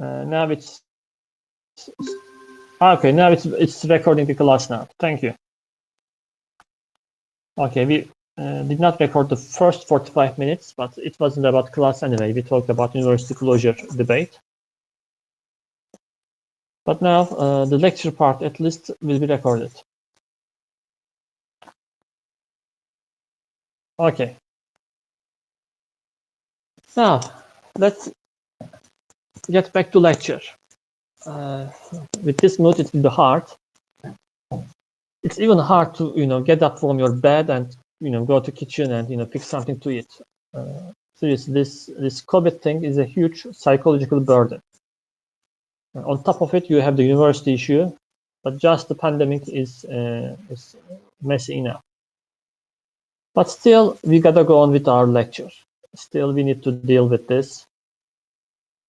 Now it's okay. Now it's recording the class now. Thank you. Okay, we did not record the first 45 minutes, but it wasn't about class anyway. We talked about university closure debate. But now the lecture part at least will be recorded. Okay. Now let's get back to lecture. With this mood, it will be hard. It's even hard to get up from your bed and go to kitchen and pick something to eat. Seriously, this COVID thing is a huge psychological burden. On top of it, you have the university issue, but just the pandemic is messy enough. But still, we gotta go on with our lecture. Still, we need to deal with this.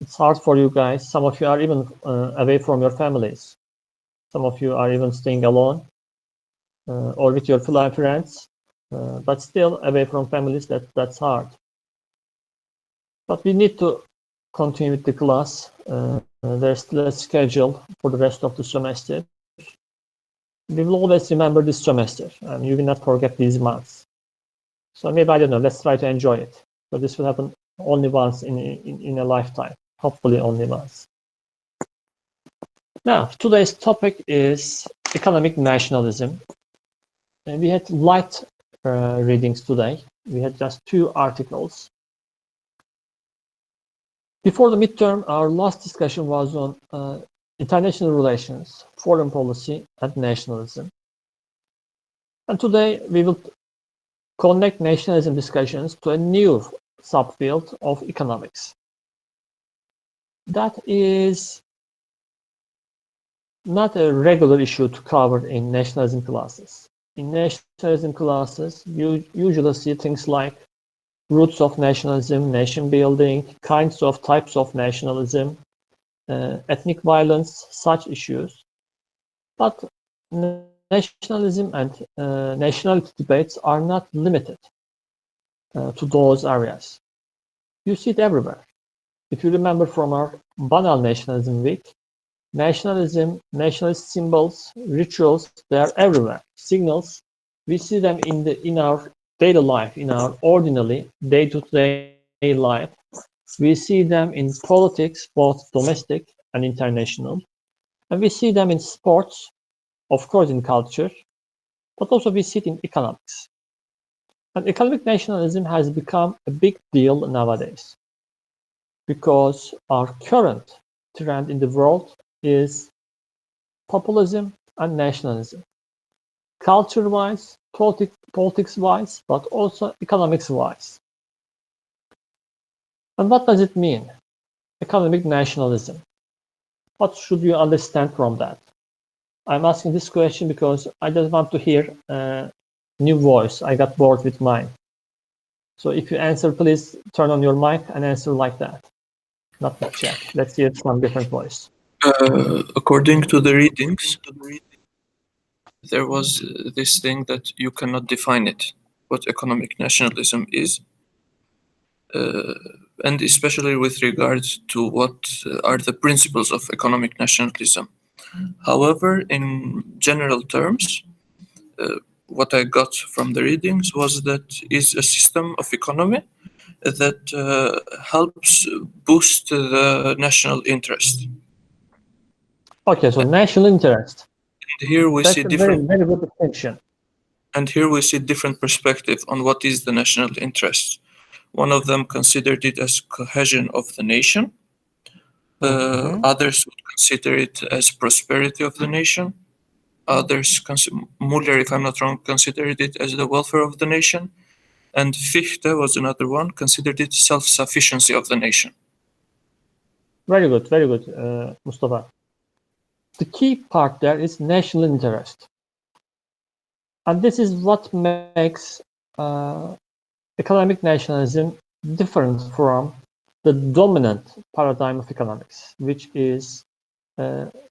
It's hard for you guys. Some of you are even away from your families. Some of you are even staying alone or with your friends, but still away from families. That's hard. But we need to continue with the class. There's still a schedule for the rest of the semester. We will always remember this semester, and you will not forget these months. So maybe, I don't know, let's try to enjoy it. So this will happen only once in a lifetime, hopefully only once. Now, today's topic is economic nationalism. And we had light readings today. We had just 2 articles. Before the midterm, our last discussion was on international relations, foreign policy, and nationalism. And today we will connect nationalism discussions to a new subfield of economics. That is not a regular issue to cover in nationalism classes. In nationalism classes, you usually see things like roots of nationalism, nation building, types of nationalism, ethnic violence, such issues. But nationalism and nationality debates are not limited to those areas. You see it everywhere. If you remember from our banal nationalism week, nationalism, nationalist symbols, rituals, they are everywhere. Signals, we see them in our daily life, in our ordinary day-to-day life. We see them in politics, both domestic and international. And we see them in sports, of course in culture, but also we see it in economics. And economic nationalism has become a big deal nowadays because our current trend in the world is populism and nationalism. Culture-wise, politics-wise, but also economics-wise. And what does it mean? Economic nationalism. What should you understand from that? I'm asking this question because I just want to hear a new voice. I got bored with mine. So if you answer, please turn on your mic and answer like that. Not the chat. Let's hear some different voice. According to the readings, there was this thing that you cannot define it, what economic nationalism is, and especially with regards to what are the principles of economic nationalism. However, in general terms, what I got from the readings was that is a system of economy that helps boost the national interest. Okay, so national interest. And here we That's see a different. very good distinction. And here we see different perspective on what is the national interest. One of them considered it as cohesion of the nation. Others would consider it as prosperity of the nation. Others, Muller, if I'm not wrong, considered it as the welfare of the nation. And Fichte was another one, considered it self-sufficiency of the nation. Very good, Mustafa. The key part there is national interest. And this is what makes economic nationalism different from the dominant paradigm of economics, which is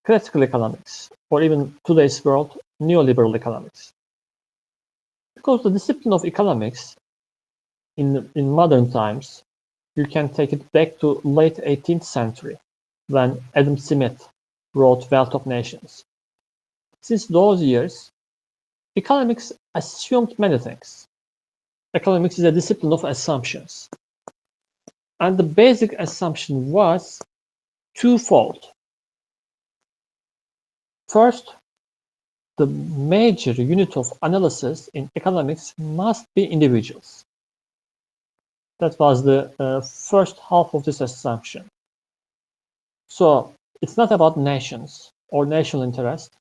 classical economics, or even today's world, neoliberal economics. Because the discipline of economics in modern times, you can take it back to late 18th century, when Adam Smith wrote Wealth of Nations. Since those years, economics assumed many things. Economics is a discipline of assumptions. And the basic assumption was twofold. First, the major unit of analysis in economics must be individuals. That was the first half of this assumption. So it's not about nations or national interest.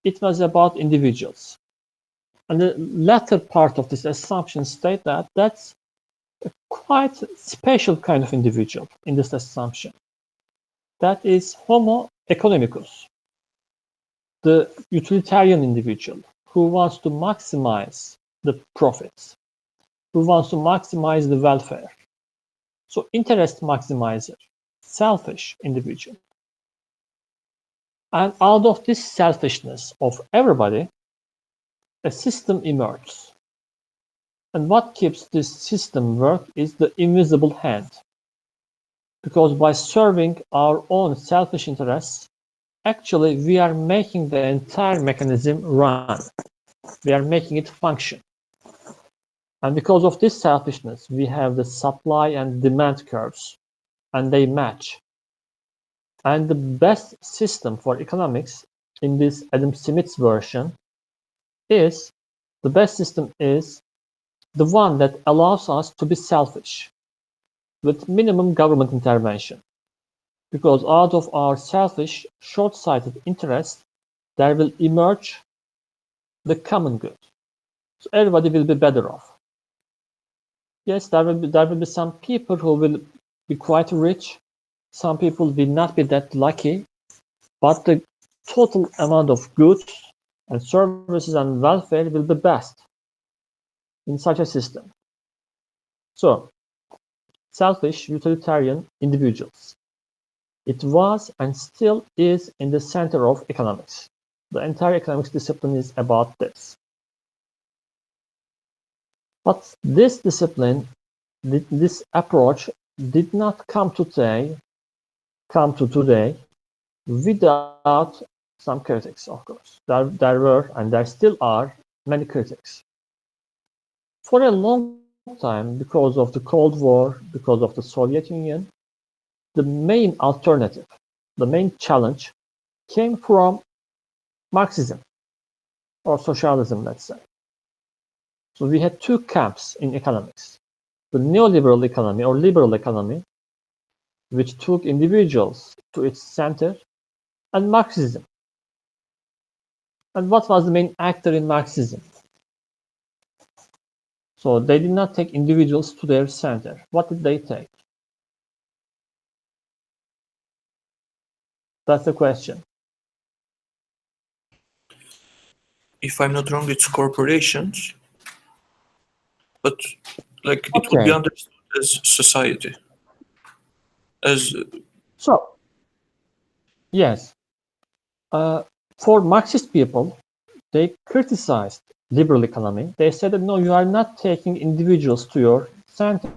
It was about individuals. And the latter part of this assumption states that that's a quite special kind of individual in this assumption. That is Homo economicus, the utilitarian individual who wants to maximize the profits, who wants to maximize the welfare. So interest maximizer, selfish individual. And out of this selfishness of everybody, a system emerges. And what keeps this system work is the invisible hand. Because by serving our own selfish interests, actually we are making the entire mechanism run. We are making it function. And because of this selfishness, we have the supply and demand curves, and they match. And the best system for economics in this Adam Smith's version is, the best system is the one that allows us to be selfish with minimum government intervention. Because out of our selfish, short-sighted interest, there will emerge the common good. So everybody will be better off. Yes, there will be some people who will be quite rich. Some people will not be that lucky, but the total amount of goods and services and welfare will be best in such a system. So, selfish, utilitarian individuals. It was and still is in the center of economics. The entire economics discipline is about this. But this discipline, this approach did not come to today without some critics, of course. There were and there still are many critics. For a long time, because of the Cold War, because of the Soviet Union, the main alternative, the main challenge came from Marxism or socialism, let's say. So we had two camps in economics. The neoliberal economy or liberal economy, which took individuals to its center, and Marxism. And what was the main actor in Marxism? So they did not take individuals to their center. What did they take? That's the question. If I'm not wrong, it's corporations, but like it would be understood as society. So, yes, for Marxist people, they criticized liberal economy. They said that no, you are not taking individuals to your center.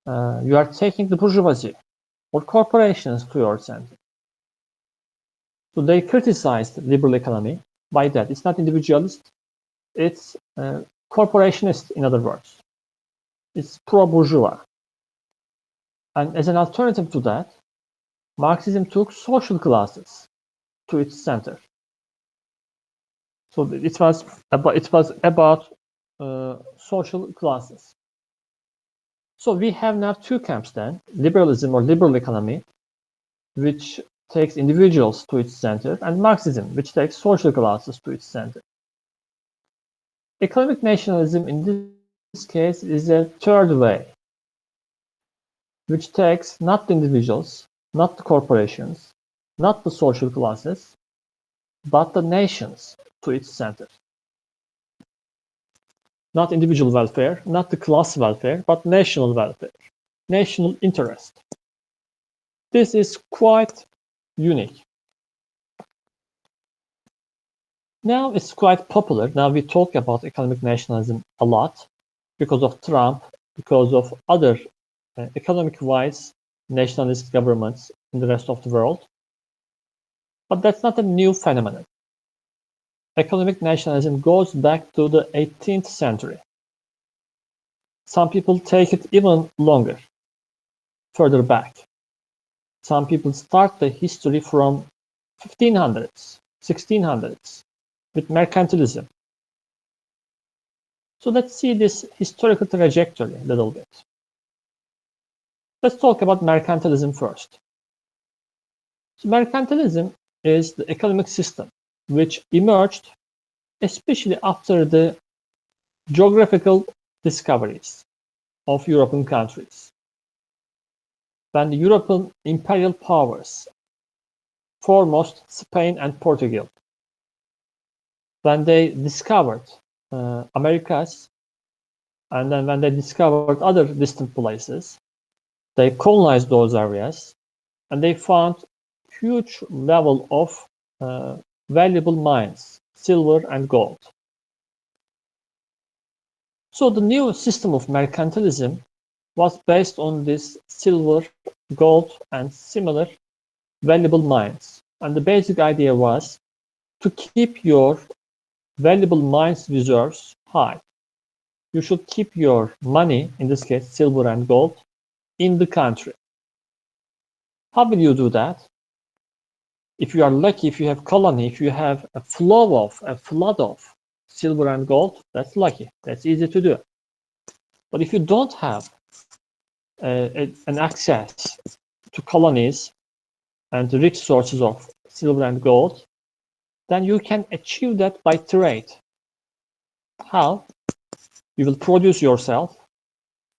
You are taking the bourgeoisie or corporations to your center. So they criticized liberal economy by that. It's not individualist, it's corporationist, in other words. It's pro-bourgeois. And as an alternative to that, Marxism took social classes to its center. So it was about social classes. So we have now two camps then, liberalism or liberal economy, which takes individuals to its center, and Marxism, which takes social classes to its center. Economic nationalism in this case is a third way, which takes not the individuals, not the corporations, not the social classes, but the nations to its center. Not individual welfare, not the class welfare, but national welfare, national interest. This is quite unique. Now it's quite popular. Now we talk about economic nationalism a lot because of Trump, because of other economic-wise nationalist governments in the rest of the world. But that's not a new phenomenon. Economic nationalism goes back to the 18th century. Some people take it even longer, further back. Some people start the history from 1500s, 1600s, with mercantilism. So let's see this historical trajectory a little bit. Let's talk about mercantilism first. So mercantilism is the economic system which emerged especially after the geographical discoveries of European countries. When the European imperial powers, foremost Spain and Portugal, when they discovered Americas, and then when they discovered other distant places, they colonized those areas, and they found huge level of valuable mines, silver and gold. So the new system of mercantilism was based on this silver, gold, and similar valuable mines. And the basic idea was to keep your valuable mines reserves high. You should keep your money, in this case silver and gold, in the country. How will you do that? If you are lucky, if you have colony, if you have a flood of silver and gold, that's lucky. That's easy to do. But if you don't have an access to colonies and the rich sources of silver and gold, then you can achieve that by trade. How? You will produce yourself,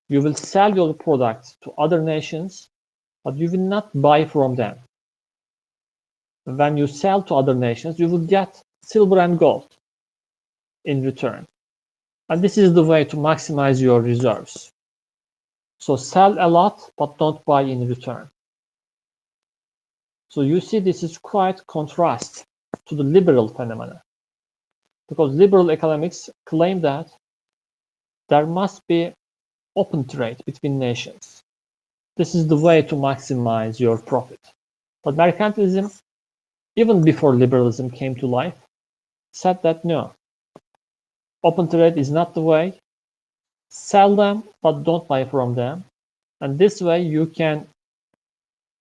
you will sell your products to other nations, but you will not buy from them. When you sell to other nations, you will get silver and gold in return. And this is the way to maximize your reserves. So sell a lot, but don't buy in return. So you see, this is quite contrast to the liberal phenomena, because liberal economics claim that there must be open trade between nations. This is the way to maximize your profit. But mercantilism, even before liberalism came to life, said that no, open trade is not the way. Sell them, but don't buy from them. And this way you can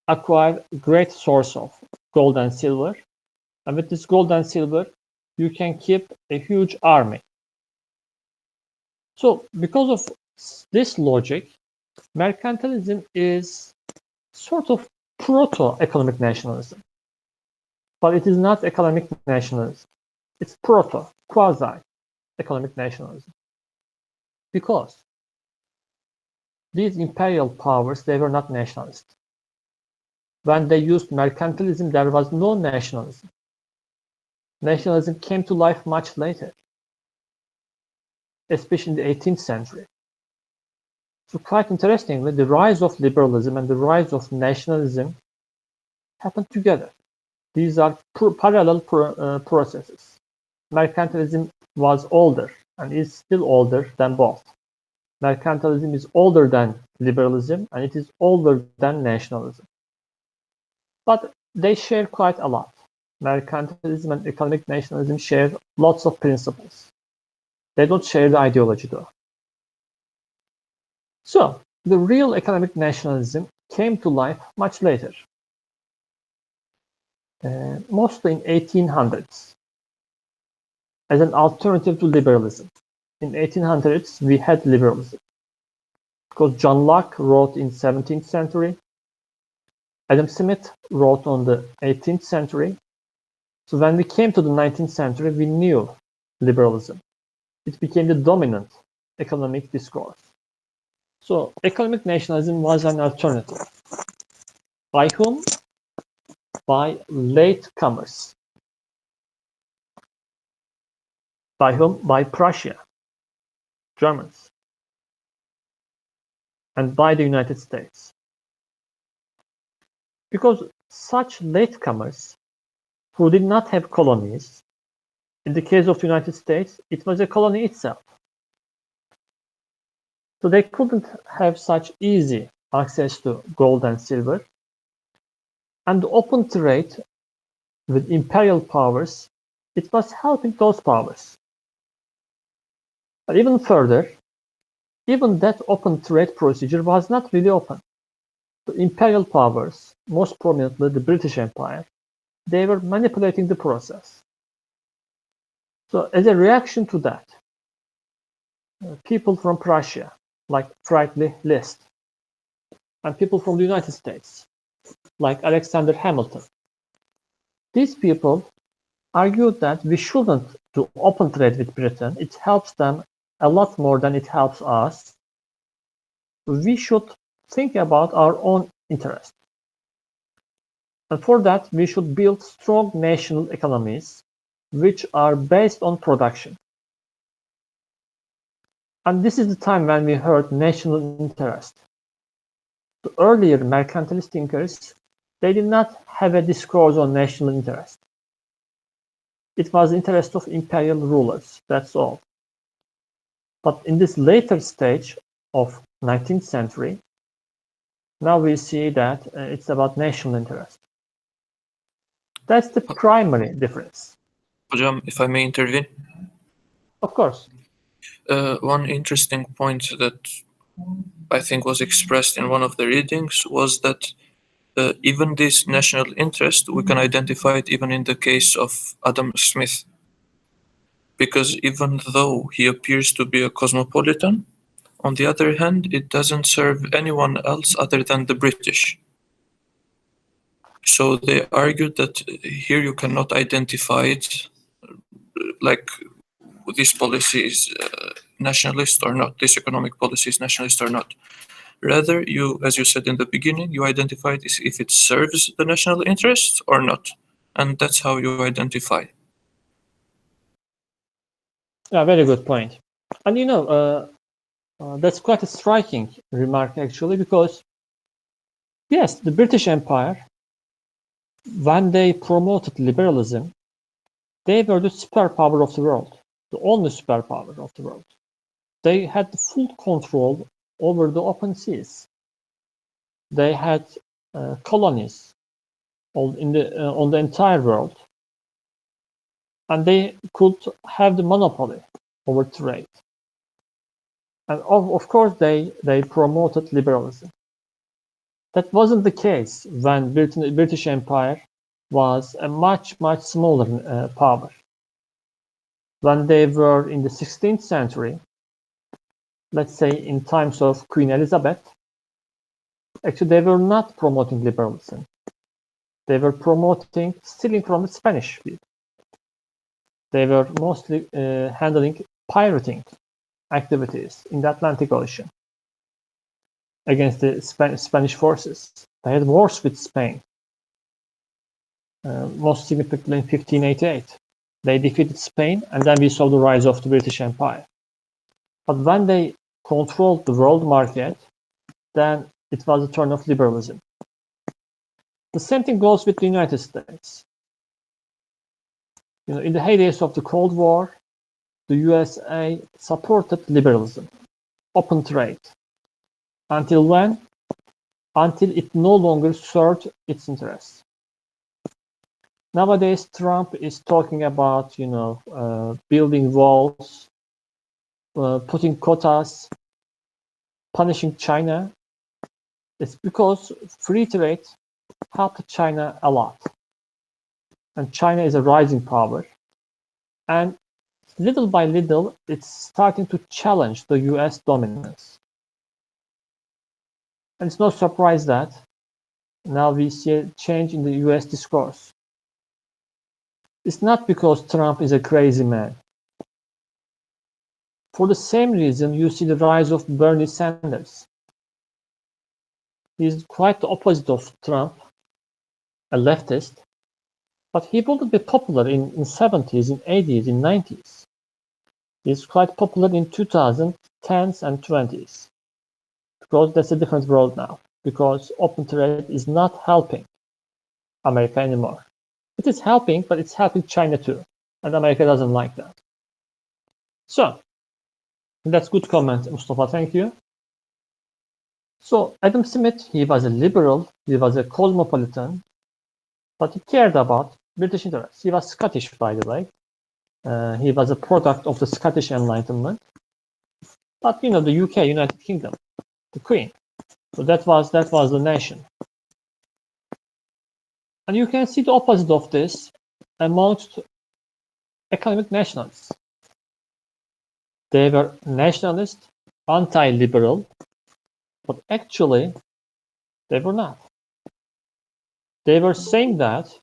acquire a great source of gold and silver. And with this gold and silver, you can keep a huge army. So because of this logic, mercantilism is sort of proto-economic nationalism. But it is not economic nationalism. It's quasi-economic nationalism. Because these imperial powers, they were not nationalist. When they used mercantilism, there was no nationalism. Nationalism came to life much later, especially in the 18th century. So quite interestingly, the rise of liberalism and the rise of nationalism happened together. These are parallel processes. Mercantilism was older and is still older than both. Mercantilism is older than liberalism and it is older than nationalism. But they share quite a lot. Mercantilism and economic nationalism share lots of principles. They don't share the ideology though. So the real economic nationalism came to life much later, mostly in 1800s, as an alternative to liberalism. In 1800s, we had liberalism because John Locke wrote in 17th century, Adam Smith wrote on the 18th century. So when we came to the 19th century, we knew liberalism. It became the dominant economic discourse. So economic nationalism was an alternative. By whom? By latecomers. By whom? By Prussia, Germans, and by the United States. Because such latecomers who did not have colonies, in the case of the United States, it was a colony itself. So they couldn't have such easy access to gold and silver, and the open trade with imperial powers, it was helping those powers. But even further, even that open trade procedure was not really open. The imperial powers, most prominently the British Empire, they were manipulating the process. So as a reaction to that, people from Prussia, like Friedrich List, and people from the United States, like Alexander Hamilton, these people argued that we shouldn't do open trade with Britain. It helps them a lot more than it helps us. We should think about our own interest. And for that, we should build strong national economies which are based on production. And this is the time when we heard national interest. The earlier mercantilist thinkers, they did not have a discourse on national interest. It was the interest of imperial rulers, that's all. But in this later stage of 19th century, now we see that it's about national interest. That's the primary difference. Hocam, if I may intervene. Of course. One interesting point that I think was expressed in one of the readings was that even this national interest, we can identify it even in the case of Adam Smith. Because even though he appears to be a cosmopolitan, on the other hand, it doesn't serve anyone else other than the British. So they argued that here you cannot identify it like this policy is nationalist or not, this economic policy is nationalist or not. Rather, you, as you said in the beginning, you identify it if it serves the national interest or not. And that's how you identify. Yeah, very good point. And you know, that's quite a striking remark actually, because yes, the British Empire, when they promoted liberalism, they were the superpower of the world, the only superpower of the world. They had the full control over the open seas. They had colonies on the entire world, and they could have the monopoly over trade. And of course, they promoted liberalism. That wasn't the case when British Empire was a much smaller power. When they were in the 16th century, let's say in times of Queen Elizabeth, actually they were not promoting liberalism. They were promoting stealing from the Spanish people. They were mostly handling pirating activities in the Atlantic Ocean against the Spanish forces. They had wars with Spain, most significantly in 1588. They defeated Spain, and then we saw the rise of the British Empire. But when they controlled the world market, then it was the turn of liberalism. The same thing goes with the United States. You know, in the heydays of the Cold War, the USA supported liberalism, open trade. Until when? Until it no longer served its interests. Nowadays, Trump is talking about, you know, building walls, putting quotas, punishing China. It's because free trade helped China a lot. And China is a rising power. And little by little, it's starting to challenge the US dominance. And it's no surprise that now we see a change in the US discourse. It's not because Trump is a crazy man. For the same reason, you see the rise of Bernie Sanders. He's quite the opposite of Trump, a leftist, but he wouldn't be popular in 70s, in 80s, in 90s. He's quite popular in 2010s and 20s, because that's a different world now, because open trade is not helping America anymore. It is helping, but it's helping China too, and America doesn't like that. So, that's good comment, Mustafa, thank you. So Adam Smith, he was a liberal, he was a cosmopolitan, but he cared about British interests. He was Scottish, by the way. He was a product of the Scottish Enlightenment. But you know, the UK, United Kingdom, the Queen. So that was the nation. And you can see the opposite of this amongst economic nationalists. They were nationalist, anti-liberal, but actually they were not. They were saying that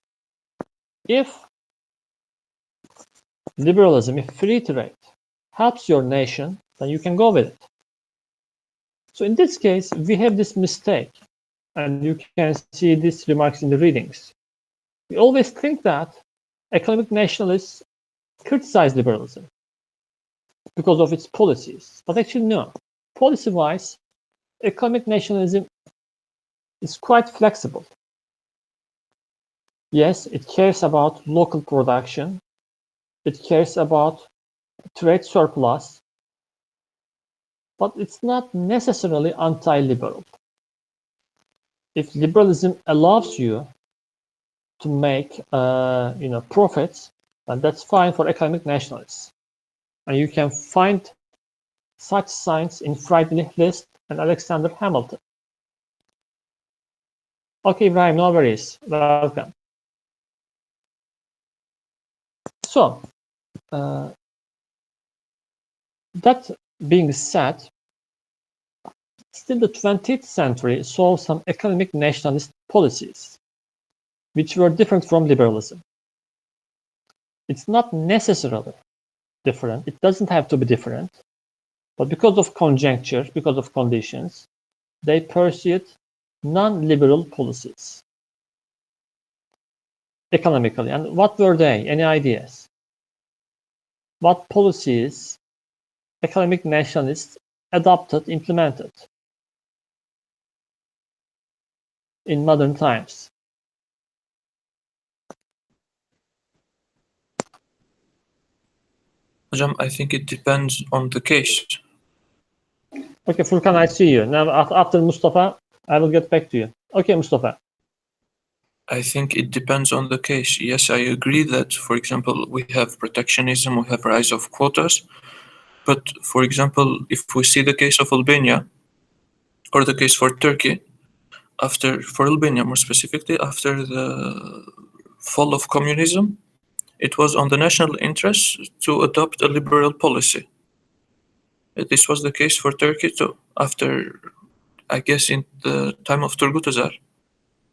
if liberalism, if free trade helps your nation, then you can go with it. So in this case, we have this mistake, and you can see these remarks in the readings. We always think that economic nationalists criticize liberalism because of its policies, but actually no. Policy-wise, economic nationalism is quite flexible. Yes, it cares about local production, it cares about trade surplus, but it's not necessarily anti-liberal. If liberalism allows you to make profits, then that's fine for economic nationalists. And you can find such signs in Friedrich List and Alexander Hamilton. Okay, Ibrahim, no worries. Welcome. So, that being said, still the 20th century saw some economic nationalist policies, which were different from liberalism. It's not necessarily different. It doesn't have to be different. But because of conjuncture, because of conditions, they pursued non-liberal policies economically. And what were they? Any ideas? What policies economic nationalists adopted, implemented in modern times? Hocam, I think it depends on the case. Okay, Furkan, I see you. Now, after Mustafa, I will get back to you. Okay, Mustafa. I think it depends on the case. Yes, I agree that, for example, we have protectionism, we have rise of quotas. But, for example, if we see the case of Albania or the case for Turkey, for Albania more specifically, after the fall of communism, it was on the national interest to adopt a liberal policy. This was the case for Turkey too, after, I guess, in the time of Turgut Özal.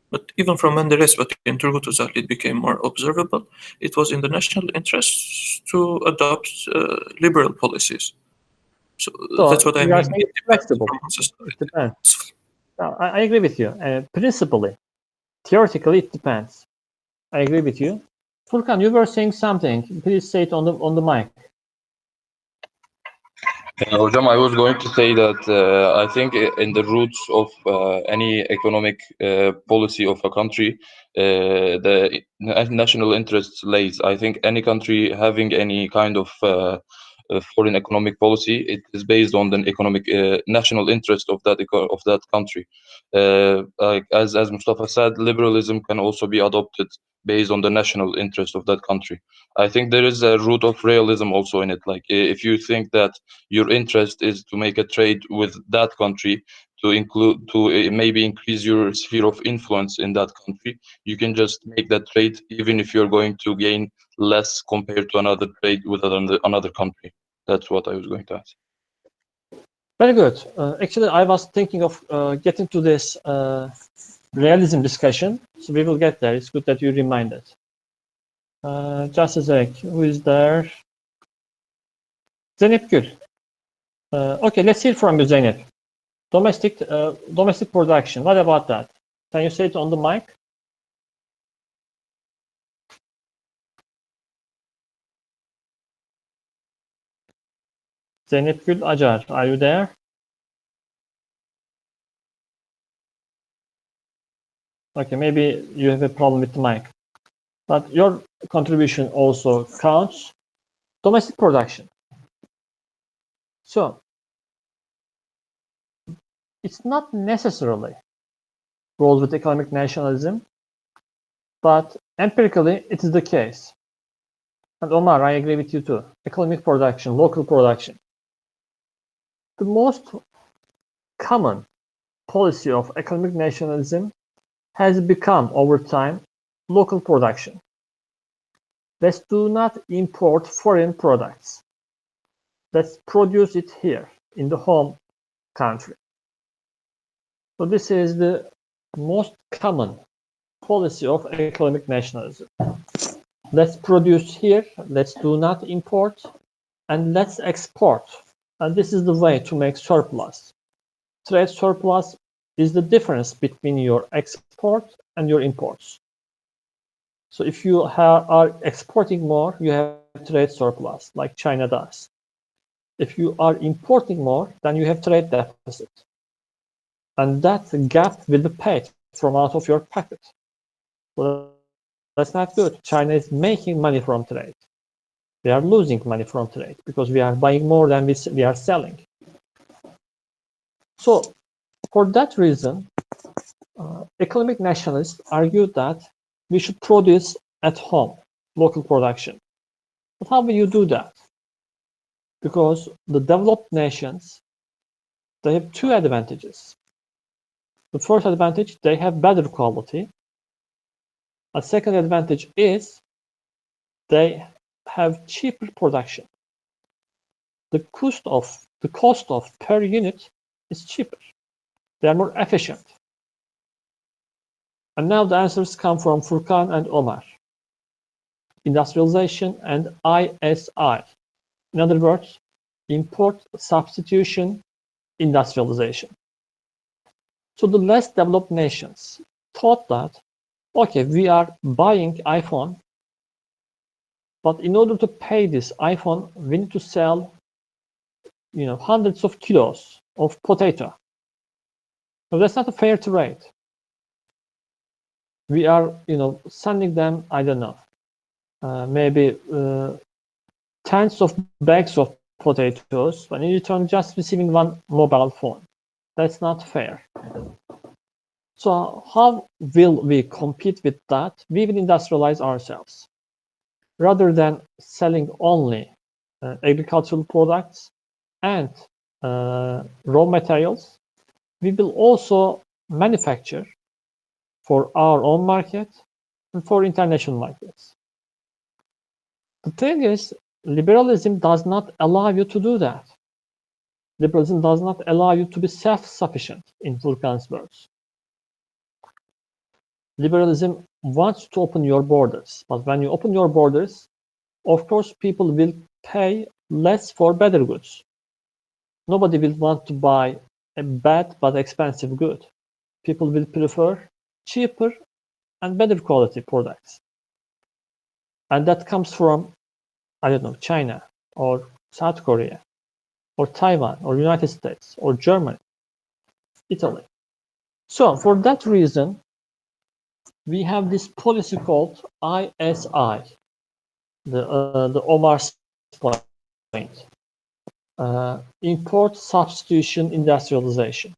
But even from Menderes, but in Turgut Özal, it became more observable. It was in the national interest to adopt liberal policies. So that's what I you are mean. saying it's flexible. It depends. I agree with you. Principally, theoretically, it depends. I agree with you. Furkan, you were saying something. Please say it on the mic. Hocam, I was going to say that I think in the roots of any economic policy of a country, the national interest lays. I think any country having any kind of foreign economic policy, it is based on the economic national interest of that country. Like as Mustafa said, liberalism can also be adopted based on the national interest of that country. I think there is a root of realism also in it. Like if you think that your interest is to make a trade with that country to maybe increase your sphere of influence in that country, you can just make that trade even if you're going to gain less compared to another trade with another country. That's what I was going to ask. Very good. Actually, I was thinking of getting to this realism discussion, so we will get there. It's good that you reminded. Just a sec. Who is there? Zeynep Gül. Okay, let's hear from you, Zeynep. Domestic production. What about that? Can you say it on the mic? Zeynep Gül Acar, are you there? Okay, maybe you have a problem with the mic. But your contribution also counts. Domestic production. So, it's not necessarily goes with economic nationalism, but empirically it is the case. And Omar, I agree with you too. Economic production, local production. The most common policy of economic nationalism has become, over time, local production. Let's do not import foreign products. Let's produce it here in the home country. So this is the most common policy of economic nationalism. Let's produce here, let's do not import, and let's export. And this is the way to make surplus. Trade surplus is the difference between your export and your imports. So if you are exporting more, you have trade surplus, like China does. If you are importing more, then you have trade deficit. And that gap will be paid from out of your pocket. So that's not good. China is making money from trade. We are losing money from trade because we are buying more than we are selling. So for that reason, economic nationalists argue that we should produce at home, local production. But how will you do that? Because the developed nations, they have two advantages. The first advantage, they have better quality. A second advantage is they have cheaper production. The cost of per unit is cheaper. They are more efficient. And now the answers come from Furkan and Omar. Industrialization and ISI. In other words, import substitution industrialization. So the less developed nations thought that, okay, we are buying iPhone, but in order to pay this iPhone, we need to sell, hundreds of kilos of potato. So that's not a fair trade. We are, sending them, I don't know, maybe tens of bags of potatoes, but in return just receiving one mobile phone. That's not fair. So how will we compete with that? We will industrialize ourselves. Rather than selling only agricultural products and raw materials, we will also manufacture for our own market and for international markets. The thing is, liberalism does not allow you to do that. Liberalism does not allow you to be self-sufficient, in Furkan's words. Liberalism wants to open your borders, but when you open your borders, of course, people will pay less for better goods. Nobody will want to buy a bad but expensive good. People will prefer cheaper and better quality products. And that comes from, I don't know, China or South Korea or Taiwan or United States or Germany, Italy. So for that reason, we have this policy called ISI, the Omar's point, import substitution industrialization.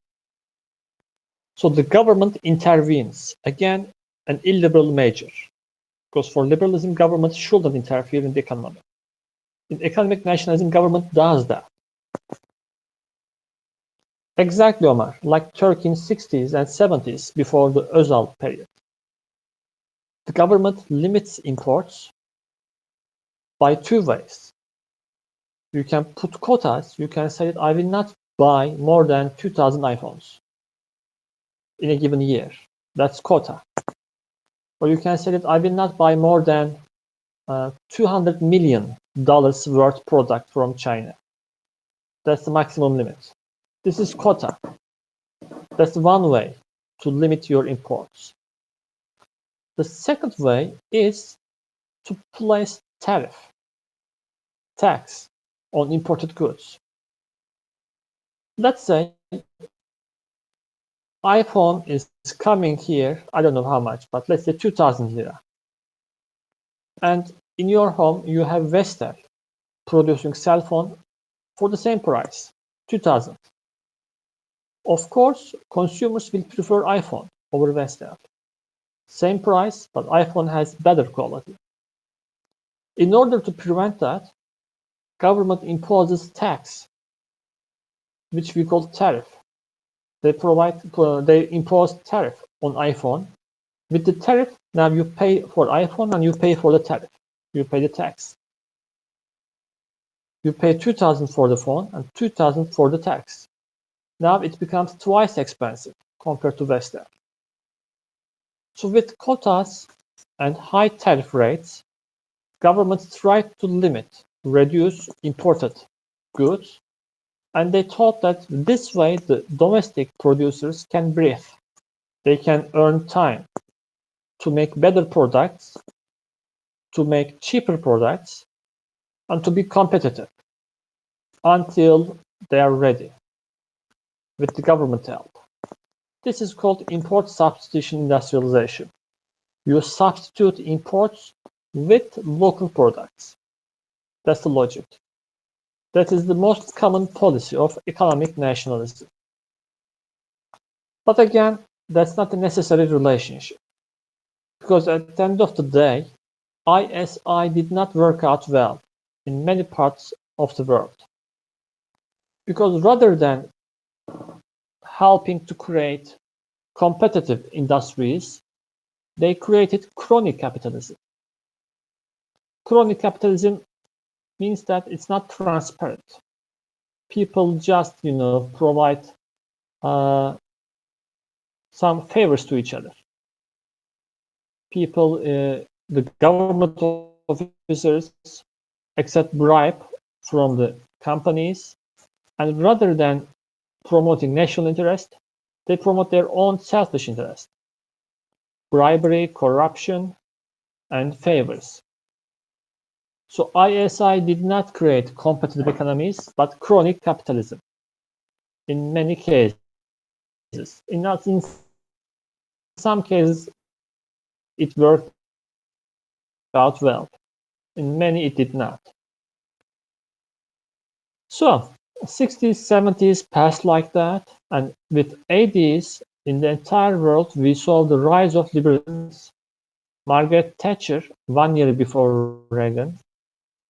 So the government intervenes, again, an illiberal measure, because for liberalism, government shouldn't interfere in the economy. In economic nationalism, government does that. Exactly, Omar, like Turkey in 60s and 70s before the Özal period. The government limits imports by two ways. You can put quotas. You can say that I will not buy more than 2,000 iPhones in a given year. That's quota. Or you can say that I will not buy more than $200 million worth product from China. That's the maximum limit. This is quota. That's one way to limit your imports. The second way is to place tax on imported goods. Let's say iPhone is coming here, I don't know how much, but let's say 2,000 lira. And in your home, you have Vestel producing cell phone for the same price, 2,000. Of course, consumers will prefer iPhone over Vestel. Same price, but iPhone has better quality. In order to prevent that, government imposes tax, which we call tariff. They impose tariff on iPhone. With the tariff, now you pay for iPhone and you pay for the tariff. You pay the tax. You pay 2,000 for the phone and 2,000 for the tax. Now it becomes twice expensive compared to Vestel. So with quotas and high tariff rates, governments tried to limit, reduce imported goods, and they thought that this way the domestic producers can breathe. They can earn time to make better products, to make cheaper products, and to be competitive until they are ready with the government help. This is called import substitution industrialization. You substitute imports with local products. That's the logic. That is the most common policy of economic nationalism. But again, that's not a necessary relationship. Because at the end of the day, ISI did not work out well in many parts of the world. Because rather than helping to create competitive industries, they created crony capitalism. Crony capitalism means that it's not transparent. People just, provide some favors to each other. People, the government officers accept bribe from the companies, and rather than promoting national interest, they promote their own selfish interest. Bribery, corruption, and favors. So ISI did not create competitive economies, but crony capitalism in many cases. In some cases, it worked out well. In many, it did not. So 60s, 70s passed like that, and with 80s, in the entire world, we saw the rise of liberalism. Margaret Thatcher, 1 year before Reagan,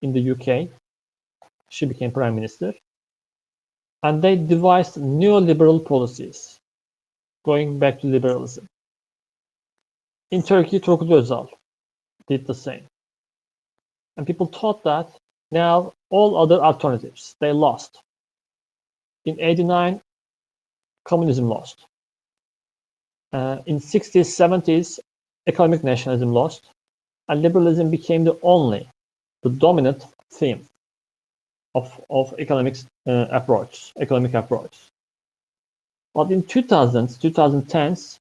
in the UK, she became prime minister, and they devised neoliberal policies, going back to liberalism. In Turkey, Turgut Özal did the same. And people thought that now all other alternatives, they lost. In 89, communism lost. In 60s, 70s, economic nationalism lost, and liberalism became the dominant theme of economic approach. But in 2000s, 2010s,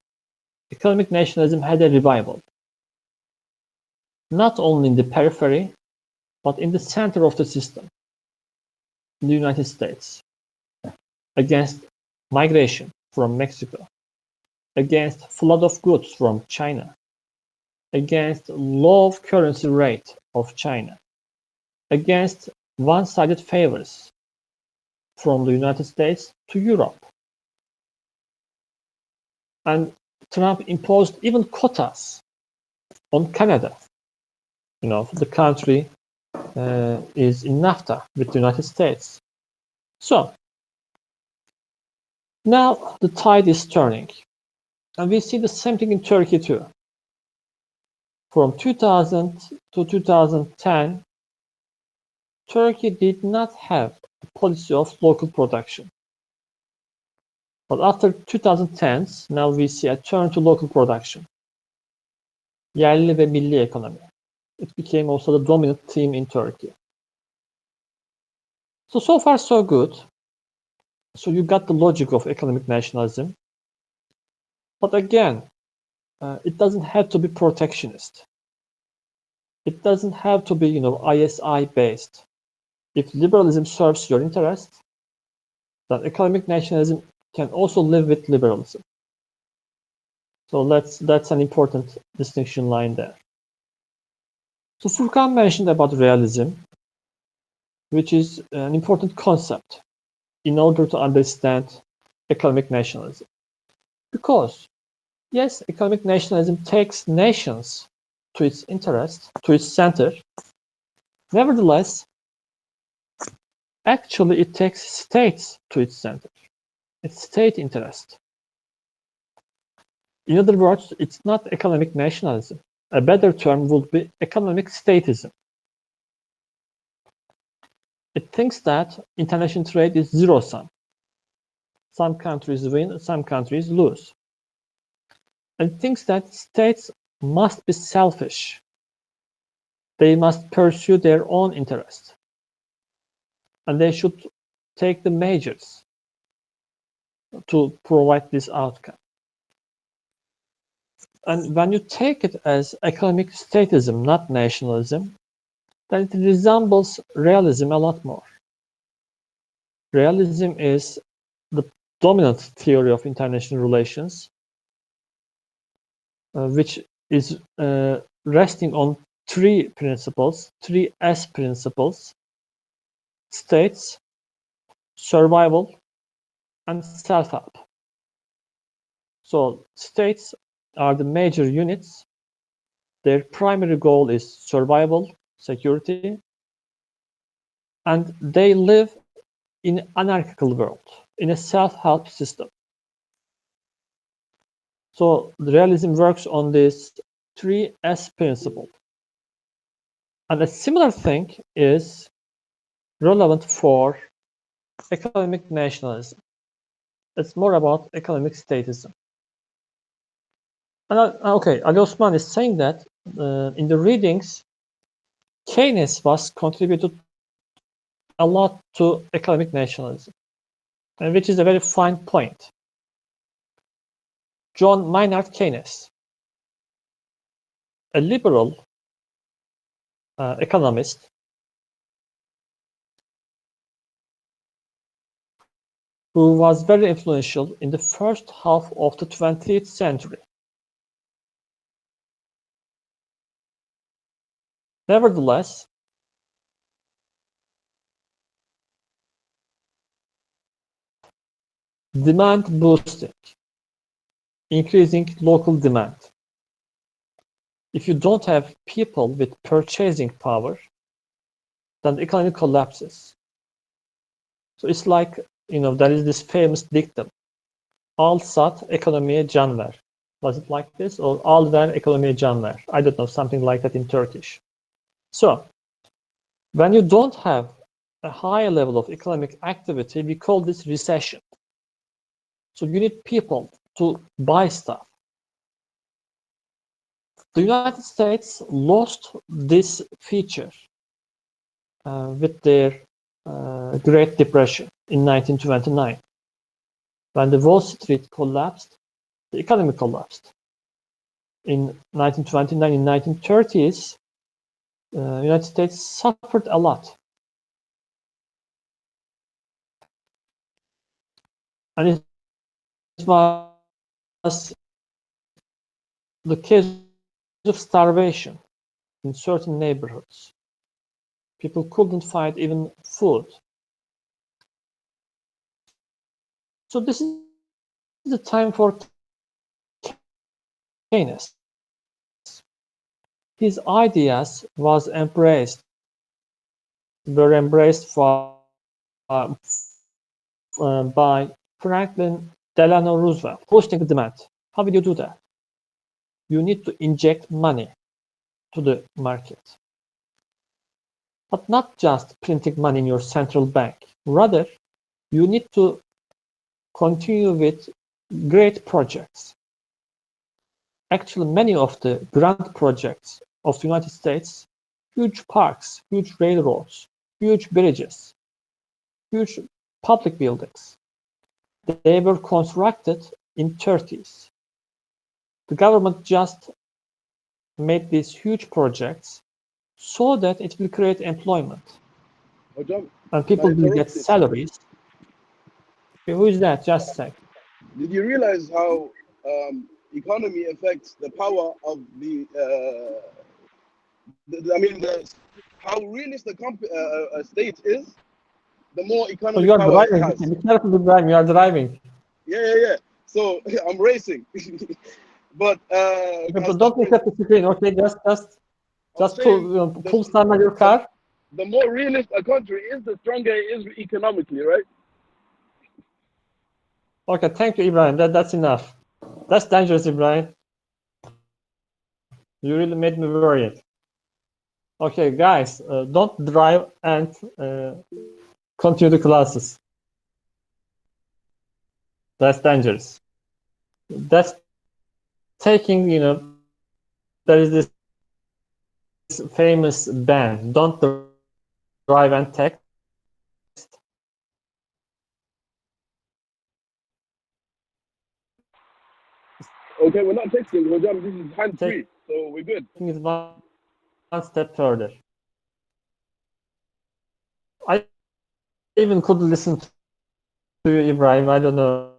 economic nationalism had a revival. Not only in the periphery, but in the center of the system, in the United States, against migration from Mexico, against flood of goods from China, against low currency rate of China, against one-sided favors from the United States to Europe. And Trump imposed even quotas on Canada. The country is in NAFTA with the United States. So now the tide is turning. And we see the same thing in Turkey too. From 2000 to 2010, Turkey did not have a policy of local production. But after 2010s, now we see a turn to local production. Yerli ve milli economy. It became also the dominant theme in Turkey. So far so good. So you got the logic of economic nationalism. But again, it doesn't have to be protectionist. It doesn't have to be, ISI based. If liberalism serves your interest, then economic nationalism can also live with liberalism. So that's an important distinction line there. So Furkan mentioned about realism, which is an important concept in order to understand economic nationalism. Because, yes, economic nationalism takes nations to its interest, to its center. Nevertheless, actually it takes states to its center, its state interest. In other words, it's not economic nationalism. A better term would be economic statism. It thinks that international trade is zero-sum. Some countries win, some countries lose. And it thinks that states must be selfish. They must pursue their own interest. And they should take the measures to provide this outcome. And when you take it as economic statism, not nationalism, then it resembles realism a lot more. Realism is the dominant theory of international relations, which is resting on three principles, three S principles: states, survival, and self-help. So states are the major units. Their primary goal is survival, security, and they live in an anarchical world, in a self-help system. So the realism works on this 3S principle. And a similar thing is relevant for economic nationalism. It's more about economic statism. And okay, Ali Osman is saying that in the readings, Keynes was contributed a lot to economic nationalism, which is a very fine point. John Maynard Keynes, a liberal economist, who was very influential in the first half of the 20th century. Nevertheless, demand boosting, increasing local demand. If you don't have people with purchasing power, then the economy collapses. So it's like, there is this famous dictum, al sat ekonomiye can ver. Was it like this? Or al ver ekonomiye can ver? I don't know, something like that in Turkish. So when you don't have a high level of economic activity, we call this recession. So you need people to buy stuff. The United States lost this feature with their Great Depression in 1929. When the Wall Street collapsed, the economy collapsed. In 1929, in 1930s, the United States suffered a lot. And it was the case of starvation in certain neighborhoods. People couldn't find even food. So this is the time for Keynes. His ideas were embraced by Franklin Delano Roosevelt. Boosting the demand. How will you do that? You need to inject money to the market. But not just printing money in your central bank. Rather, you need to continue with great projects. Actually, many of the grand projects of the United States, huge parks, huge railroads, huge bridges, huge public buildings, they were constructed in 30s. The government just made these huge projects so that it will create employment. And people will get salaries. Okay, who is that? Just a sec. Did you realize how economy affects the power of how realist a state is, the more economic power it has. Be careful with driving. You are driving. Yeah. So I'm racing. But But don't look at the screen, okay? Just pull some of your car. The more realist a country is, the stronger it is economically, right? Okay, thank you, Ibrahim. That's enough. That's dangerous, Ibrahim. You really made me worried. Okay, guys, don't drive and continue the classes. That's dangerous. That's taking, there is this famous ban, don't drive and text. Okay, we're not texting. This is hands-free, so we're good. Taking it one step further. I even could listen to you, Ibrahim. I don't know.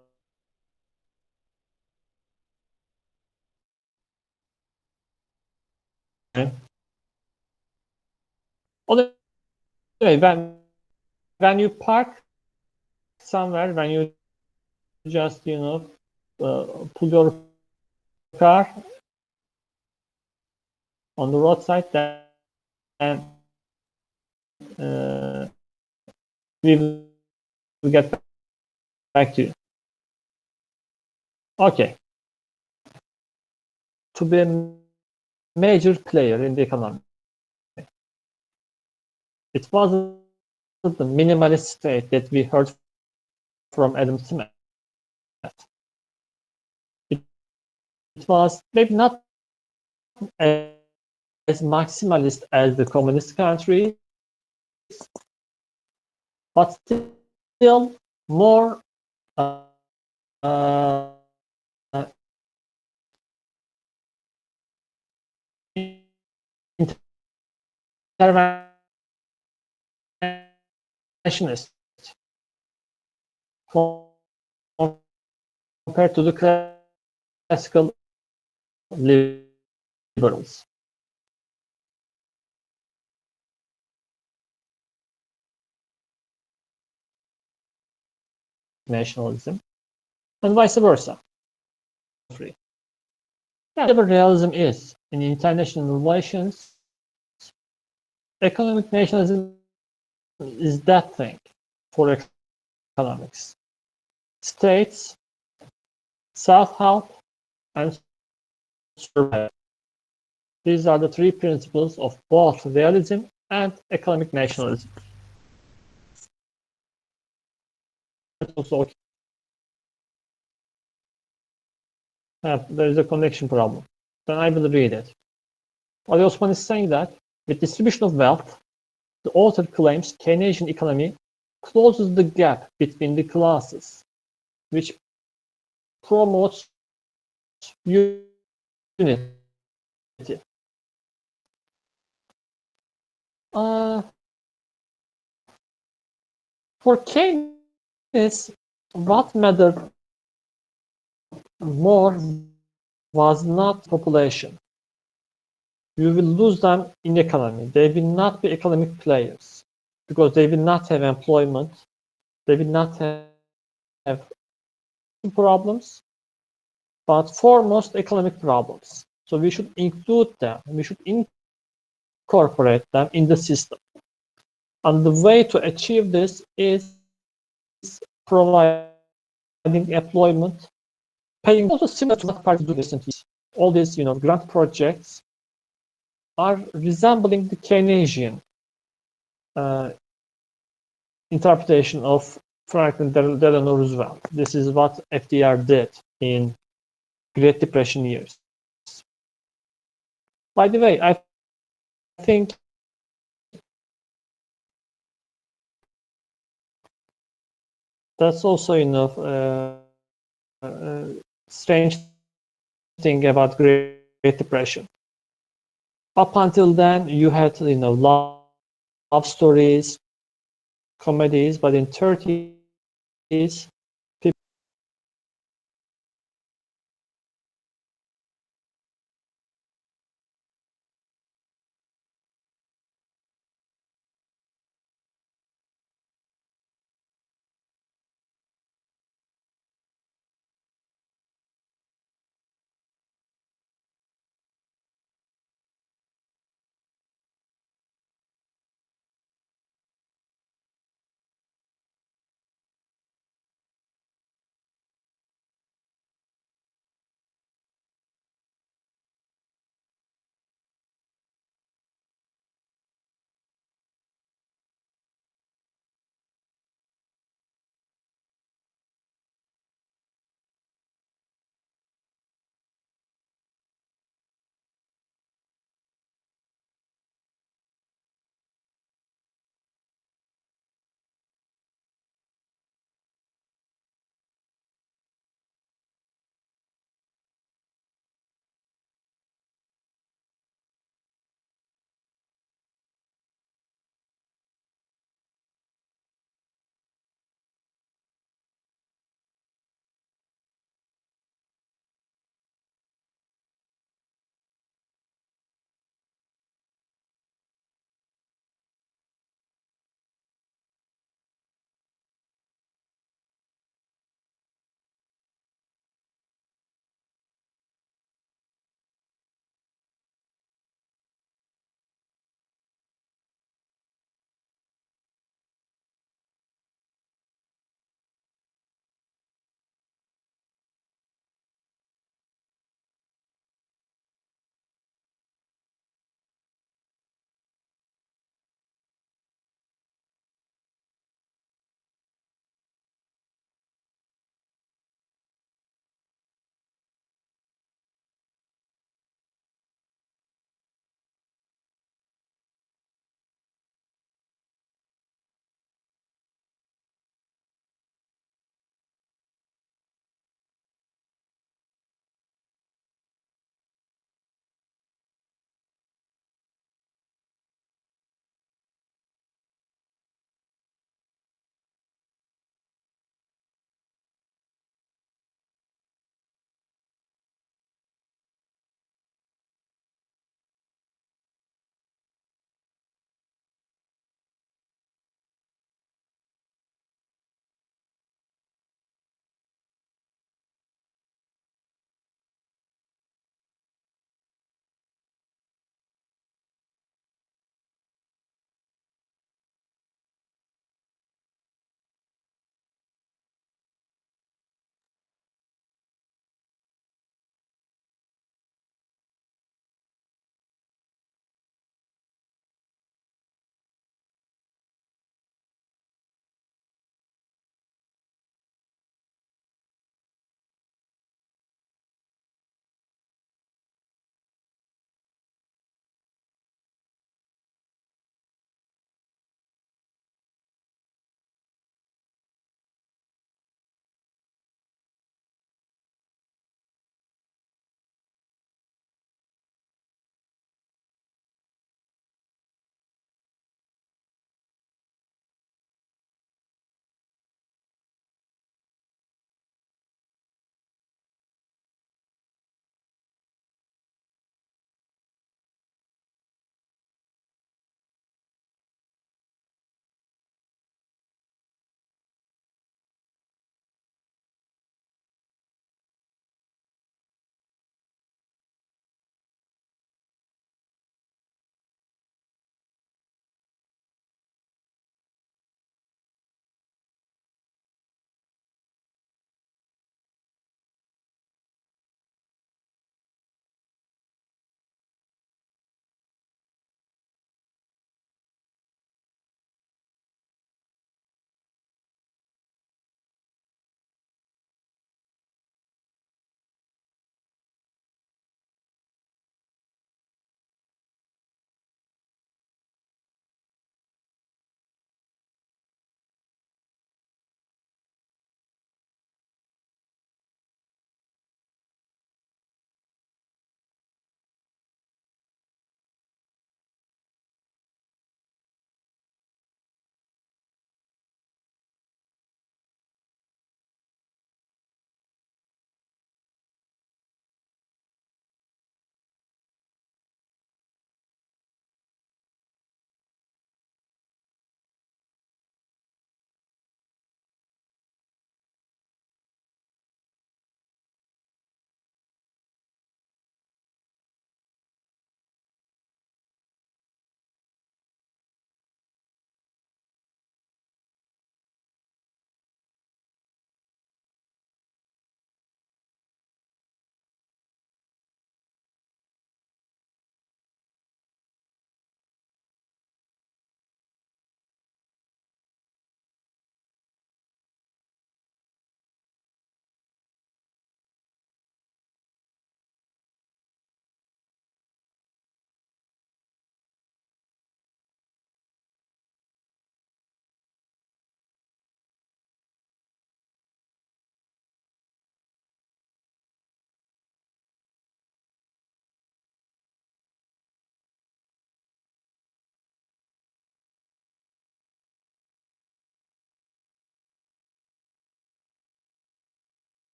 Anyway, when you park somewhere, when you just pull your car on the roadside, then we will get back to you. Okay. To be a major player in the economy, it wasn't the minimalist state that we heard from Adam Smith. It was maybe not as maximalist as the communist countries, but still more interventionist compared to the classical liberals. Nationalism, and vice versa. Whatever realism is in international relations, economic nationalism is that thing for economics. States, self-help, and survival. These are the three principles of both realism and economic nationalism. There is a connection problem. Then I will read it. Ali Osman is saying that with distribution of wealth, the author claims Keynesian economy closes the gap between the classes, which promotes unity. For Keynes, what mattered more was not population. You will lose them in economy. They will not be economic players because they will not have employment. They will not have problems, but foremost economic problems. So we should include them. We should incorporate them in the system. And the way to achieve this is providing employment, paying also similar to what parties do recently. All these, grant projects are resembling the Keynesian interpretation of Franklin Delano Roosevelt. This is what FDR did in Great Depression years. By the way, I think that's also strange thing about Great Depression. Up until then, you had love stories, comedies, but in 30s